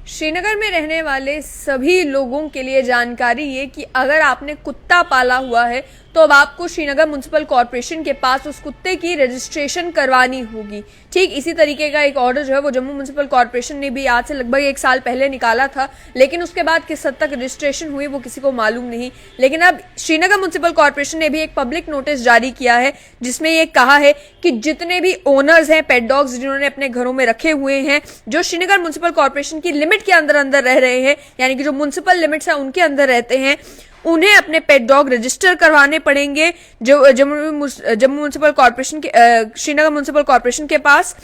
श्रीनगर में रहने वाले सभी लोगों के लिए जानकारी ये कि अगर आपने कुत्ता पाला हुआ है तो अब आपको श्रीनगर म्युनिसिपल कॉर्पोरेशन के पास उस कुत्ते की रजिस्ट्रेशन करवानी होगी। ठीक इसी तरीके का एक ऑर्डर जो है वो जम्मू म्युनिसिपल कॉर्पोरेशन ने भी आज से लगभग 1 साल पहले निकाला था, लेकिन उसके बाद किस हद तक रजिस्ट्रेशन हुई वो किसी को मालूम नहीं। लेकिन अब श्रीनगर म्युनिसिपल कॉर्पोरेशन ने भी एक पब्लिक नोटिस जारी किया है जिसमें ये कहा है कि जितने भी ओनर्स हैं पेट डॉग्स जिन्होंने अपने घरों में रखे हुए हैं, जो श्रीनगर म्युनिसिपल कॉर्पोरेशन की लिमिट के अंदर रह रहे हैं, यानी कि जो म्युनिसिपल लिमिट्स है उनके अंदर रहते हैं, उन्हें अपने पेट डॉग रजिस्टर करवाने पड़ेंगे जो जम्मू म्युनिसिपल कॉर्पोरेशन के श्रीनगर म्युनिसिपल कॉर्पोरेशन के पास।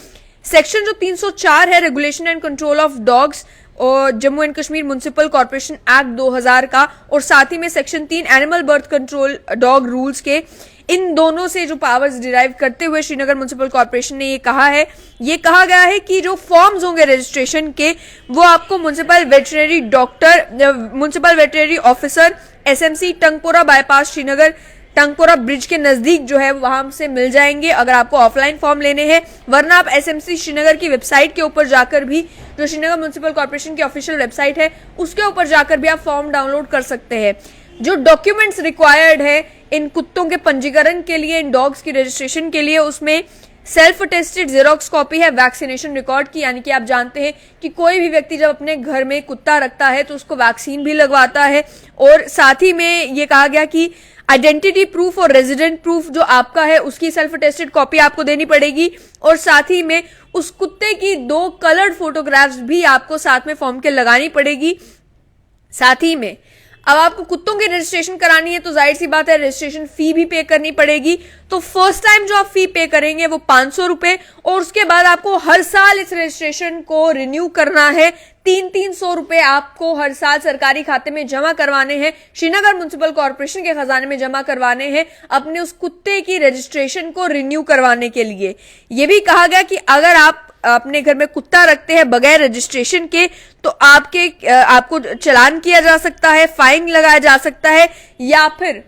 सेक्शन जो 304 है regulation and control of dogs और Jammu and Kashmir municipal corporation act 2000 का, और साथ ही में section 3 animal birth control dog rules के, इन दोनों से जो पावर्स डिराइव करते हुए श्रीनगर म्युनिसिपल कॉर्पोरेशन ने ये कहा गया है कि जो फॉर्म्स होंगे रजिस्ट्रेशन के वो आपको municipal veterinary doctor, municipal veterinary officer, SMC Tangpora bypass Srinagar Tangpora bridge के नजदीक जो है वहां से मिल जाएंगे अगर आपको ऑफलाइन फॉर्म लेने हैं। वरना आप एसएमसी श्रीनगर की वेबसाइट के ऊपर जाकर भी, जो श्रीनगर म्युनिसिपल कॉर्पोरेशन की ऑफिशियल वेबसाइट है उसके ऊपर जाकर भी आप फॉर्म डाउनलोड कर सकते हैं। जो डॉक्यूमेंट्स रिक्वायर्ड है इन कुत्तों के पंजीकरण के लिए, इन डॉग्स की रजिस्ट्रेशन के लिए, उसमें सेल्फ अटेस्टेड जेरोक्स कॉपी है वैक्सीनेशन रिकॉर्ड की, यानी कि आप जानते हैं कि कोई भी व्यक्ति जब अपने घर में कुत्ता रखता है तो उसको वैक्सीन भी लगवाता है। और साथ ही में ये कहा गया कि आइडेंटिटी प्रूफ और रेजिडेंट प्रूफ जो आपका है उसकी सेल्फ अटेस्टेड कॉपी आपको देनी पड़ेगी, और साथ ही में उस कुत्ते की 2 कलर्ड फोटोग्राफ्स भी आपको साथ में फॉर्म के लगानी पड़ेगी। साथ ही में अब आपको कुत्तों की रजिस्ट्रेशन करानी है तो जाहिर सी बात है रजिस्ट्रेशन फी भी पे करनी पड़ेगी। तो फर्स्ट टाइम जो आप फी पे करेंगे वो 500 रुपए, और उसके बाद आपको हर साल इस रजिस्ट्रेशन को रिन्यू करना है। 300 रुपए आपको हर साल सरकारी खाते में जमा करवाने हैं, श्रीनगर म्युनिसिपल कॉर्पोरेशन के खजाने में जमा करवाने हैं अपने उस कुत्ते की रजिस्ट्रेशन को रिन्यू करवाने के लिए। यह भी कहा गया कि अगर आप अपने घर में कुत्ता रखते हैं बगैर रजिस्ट्रेशन के तो आपको चालान किया जा सकता है, फाइन लगाया जा सकता है, या फिर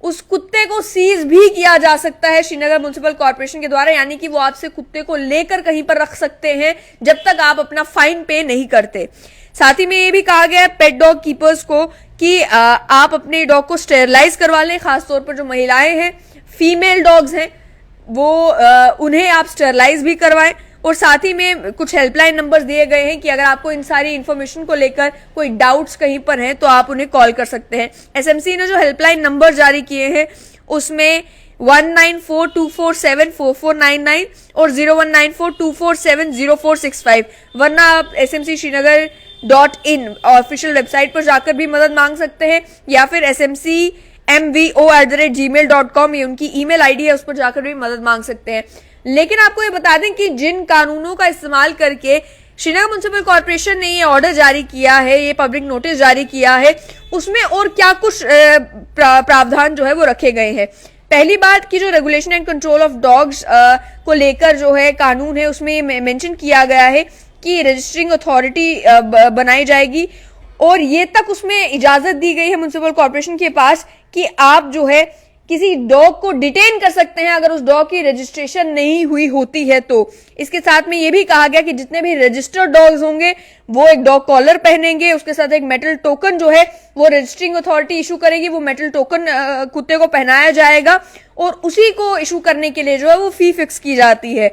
उस कुत्ते को सीज भी किया जा सकता है श्रीनगर म्युनिसिपल कॉर्पोरेशन के द्वारा, यानी कि वो आपसे कुत्ते को लेकर कहीं पर रख सकते हैं जब तक आप अपना फाइन पे नहीं करते। साथ ही में ये भी कहा गया है पेट डॉग कीपर्स को कि आप अपने डॉग को स्टेरलाइज करवा लें, खासतौर पर जो महिलाएं हैं, फीमेल डॉग्स हैं, वो उन्हें आप स्टेरलाइज भी करवाएं। और साथ ही में कुछ हेल्पलाइन नंबर्स दिए गए हैं कि अगर आपको इन सारी इन्फॉर्मेशन को लेकर कोई डाउट्स कहीं पर हैं तो आप उन्हें कॉल कर सकते हैं। एसएमसी ने जो हेल्पलाइन नंबर जारी किए हैं उसमें 1942474499 और 019424704665, वरना आप SMC Srinagar.in ऑफिशियल वेबसाइट पर जाकर भी मदद मांग सकते हैं, या फिर smcmvo@gmail.com ये उनकी ईमेल आईडी है, उस पर जाकर भी मदद मांग सकते हैं। लेकिन आपको ये बता दें कि जिन कानूनों का इस्तेमाल करके श्रीनगर म्युनिसिपल कॉर्पोरेशन ने ये ऑर्डर जारी किया है, ये पब्लिक नोटिस जारी किया है, उसमें और क्या कुछ प्रावधान जो है वो रखे गए हैं। पहली बात कि जो regulation and control of dogs को लेकर जो है कानून है उसमें मेंशन किया गया है कि रजिस्टरिंग अथॉरिटी बनाई जाएगी, और ये तक उसमें इजाजत दी गई है म्युनिसिपल कॉर्पोरेशन के पास कि आप जो है किसी डॉग को डिटेन कर सकते हैं अगर उस डॉग की रजिस्ट्रेशन नहीं हुई होती है तो। इसके साथ में ये भी कहा गया कि जितने भी रजिस्टर्ड डॉग्स होंगे वो एक डॉग कॉलर पहनेंगे, उसके साथ एक मेटल टोकन जो है वो रजिस्टरिंग अथॉरिटी इशू करेगी, वो मेटल टोकन कुत्ते को पहनाया जाएगा और उसी को इशू करने के लिए जो है वो फी फिक्स की जाती है।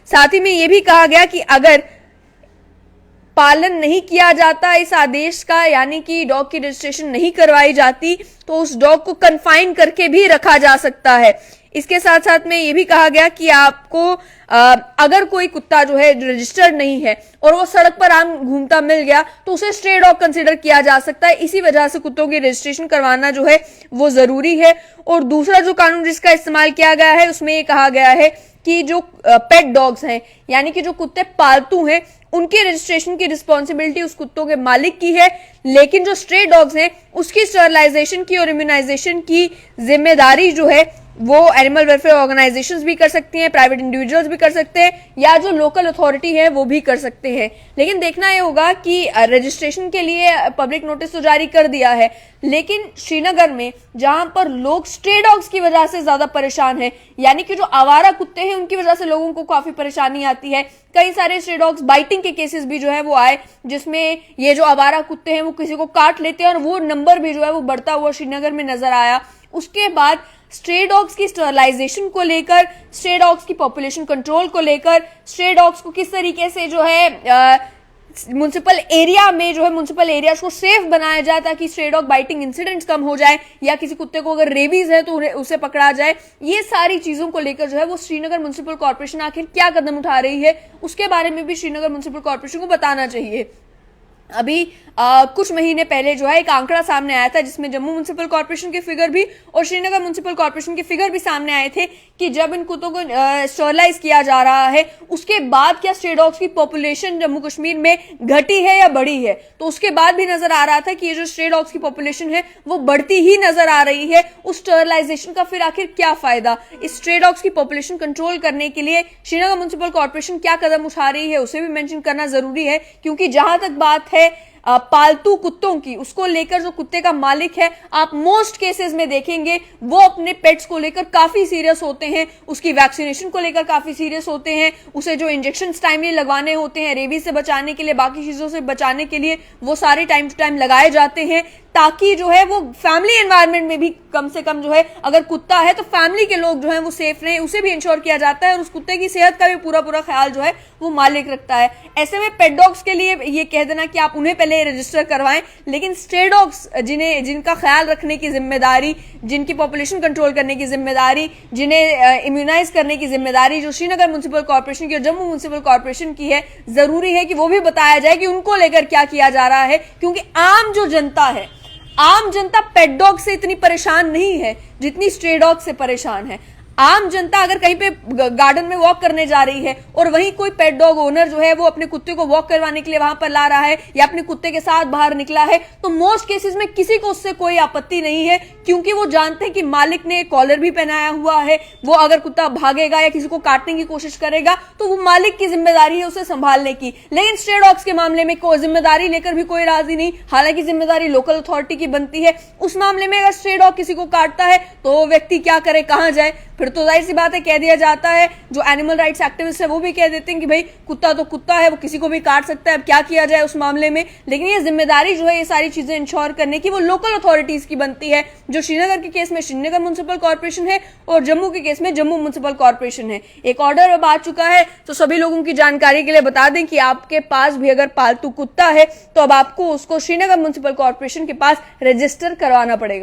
साथ ही में ये भी कहा गया कि अगर पालन नहीं किया जाता इस आदेश का, यानी कि डॉग की रजिस्ट्रेशन नहीं करवाई जाती, तो उस डॉग को कन्फाइन करके भी रखा जा सकता है। इसके साथ साथ में ये भी कहा गया कि आपको अगर कोई कुत्ता जो है रजिस्टर्ड नहीं है और वो सड़क पर आम घूमता मिल गया तो उसे स्ट्रे डॉग कंसीडर किया जा सकता है। इसी वजह से कुत्तों की रजिस्ट्रेशन करवाना जो है वो जरूरी है। और दूसरा जो कानून जिसका इस्तेमाल किया गया है उसमें ये कहा गया है कि जो पेट डॉग्स हैं, यानी कि जो कुत्ते पालतू हैं, उनकी रजिस्ट्रेशन की रिस्पॉन्सिबिलिटी उस कुत्तों के मालिक की है, लेकिन जो स्ट्रे डॉग्स हैं उसकी स्टरलाइजेशन की और इम्यूनाइजेशन की जिम्मेदारी जो है वो एनिमल वेलफेयर ऑर्गेनाइजेशंस भी कर सकती हैं, प्राइवेट इंडिविजुअल्स भी कर सकते हैं, या जो लोकल अथॉरिटी है वो भी कर सकते हैं। लेकिन देखना ये होगा कि रजिस्ट्रेशन के लिए पब्लिक नोटिस तो जारी कर दिया है, लेकिन श्रीनगर में जहां पर लोग स्ट्रे डॉग्स की वजह से ज्यादा परेशान है, यानी कि जो आवारा कुत्ते हैं उनकी वजह से लोगों को काफी परेशानी आती है। कई सारे स्ट्रे डॉग्स बाइटिंग के केसेस भी जो है वो आए, जिसमें ये जो आवारा कुत्ते हैं वो किसी को काट लेते हैं, और वो नंबर भी जो है वो बढ़ता हुआ श्रीनगर में नजर आया। उसके बाद स्ट्रे डॉग्स की स्टरलाइजेशन को लेकर, स्ट्रे डॉग्स की पॉपुलेशन कंट्रोल को लेकर, स्ट्रे डॉग्स को किस तरीके से जो है म्युनिसिपल एरिया में जो है म्युनिसिपल एरियाज को सेफ बनाया जाए ताकि स्ट्रे डॉग बाइटिंग इंसिडेंट्स कम हो जाए, या किसी कुत्ते को अगर रेबीज है तो उसे पकड़ा जाए। ये सारी चीजों को लेकर जो है वो श्रीनगर म्युनिसिपल कॉर्पोरेशन आखिर क्या कदम उठा रही है, उसके बारे में भी श्रीनगर म्युनिसिपल कॉर्पोरेशन को बताना चाहिए। अभी कुछ महीने पहले जो है एक आंकड़ा सामने आया था जिसमें जम्मू म्युनिसिपल कॉर्पोरेशन के फिगर भी और श्रीनगर म्युनिसिपल कॉर्पोरेशन के फिगर भी सामने आए थे कि जब इन कुत्तों को स्टरलाइज किया जा रहा है उसके बाद क्या स्ट्रे डॉग्स की पॉपुलेशन जम्मू कश्मीर में घटी है या बढ़ी है। तो उसके बाद भी नजर आ रहा था कि ये जो स्ट्रे डॉग्स की पॉपुलेशन है वो बढ़ती ही नजर आ रही है। उस स्टरलाइजेशन का फिर आखिर क्या फायदा, इस स्ट्रे डॉग्स की पॉपुलेशन कंट्रोल करने के लिए श्रीनगर म्युनिसिपल कॉर्पोरेशन क्या कदम उठा रही है उसे भी मेंशन करना जरूरी है, क्योंकि जहां तक बात है पालतू कुत्तों की, उसको लेकर जो कुत्ते का मालिक है आप मोस्ट केसेस में देखेंगे वो अपने पेट्स को लेकर काफी सीरियस होते हैं, उसकी वैक्सीनेशन को लेकर काफी सीरियस होते हैं, उसे जो इंजेक्शन टाइमली लगवाने होते हैं रेबीज से बचाने के लिए, बाकी चीजों से बचाने के लिए, वो सारे टाइम टू टाइम लगाए जाते हैं, ताकि जो है वो फैमिली एनवायरनमेंट में भी कम से कम जो है अगर कुत्ता है तो फैमिली के लोग जो है वो सेफ रहें, उसे भी इंश्योर किया जाता है और उस कुत्ते की सेहत का भी पूरा पूरा ख्याल जो है वो मालिक रखता है। ऐसे में पेट डॉग्स के लिए ये कह देना कि आप उन्हें पहले रजिस्टर करवाएं, लेकिन स्ट्रे डॉग्स जिनका ख्याल रखने की जिम्मेदारी, जिनकी पॉपुलेशन कंट्रोल करने की जिम्मेदारी, जिन्हें इम्यूनाइज करने की जिम्मेदारी जो श्रीनगर म्युनिसिपल कॉर्पोरेशन की और जम्मू म्युनिसिपल कॉर्पोरेशन की है, जरूरी है कि वो भी बताया जाए कि उनको लेकर क्या किया जा रहा है, क्योंकि आम जो जनता है, आम जनता पेट डॉग से इतनी परेशान नहीं है जितनी स्ट्रे डॉग से परेशान है। आम जनता अगर कहीं पे गार्डन में वॉक करने जा रही है और वहीं कोई पेट डॉग ओनर जो है वो अपने कुत्ते को वॉक करवाने के लिए वहां पर ला रहा है या अपने कुत्ते के साथ बाहर निकला है, तो मोस्ट केसेस में किसी को उससे कोई आपत्ति नहीं है, क्योंकि वो जानते हैं कि मालिक ने कॉलर भी पहनाया हुआ है, वो अगर कुत्ता भागेगा या किसी को काटने की कोशिश करेगा तो वो मालिक की जिम्मेदारी है उसे संभालने की। लेकिन स्ट्रे डॉग्स के मामले में कोई जिम्मेदारी लेकर भी कोई राजी नहीं, हालांकि जिम्मेदारी लोकल अथॉरिटी की बनती है। उस मामले में अगर स्ट्रे डॉग किसी को काटता है तो वो व्यक्ति क्या करे, कहां जाए, फिर तो जाहिर सी बात है कह दिया जाता है, जो एनिमल राइट्स एक्टिविस्ट है वो भी कह देते हैं कि भाई कुत्ता तो कुत्ता है, वो किसी को भी काट सकता है, अब क्या किया जाए उस मामले में। लेकिन ये जिम्मेदारी जो है ये सारी चीजें इंश्योर करने की वो लोकल अथॉरिटीज की बनती है, जो श्रीनगर के केस में श्रीनगर म्युनिसिपल कॉर्पोरेशन है और जम्मू के केस में जम्मू म्युनिसिपल कॉर्पोरेशन है। एक ऑर्डर अब आ चुका है, तो सभी लोगों की जानकारी के लिए बता दें कि आपके पास भी अगर पालतू कुत्ता है तो अब आपको उसको श्रीनगर म्युनिसिपल कॉर्पोरेशन के पास रजिस्टर करवाना पड़ेगा।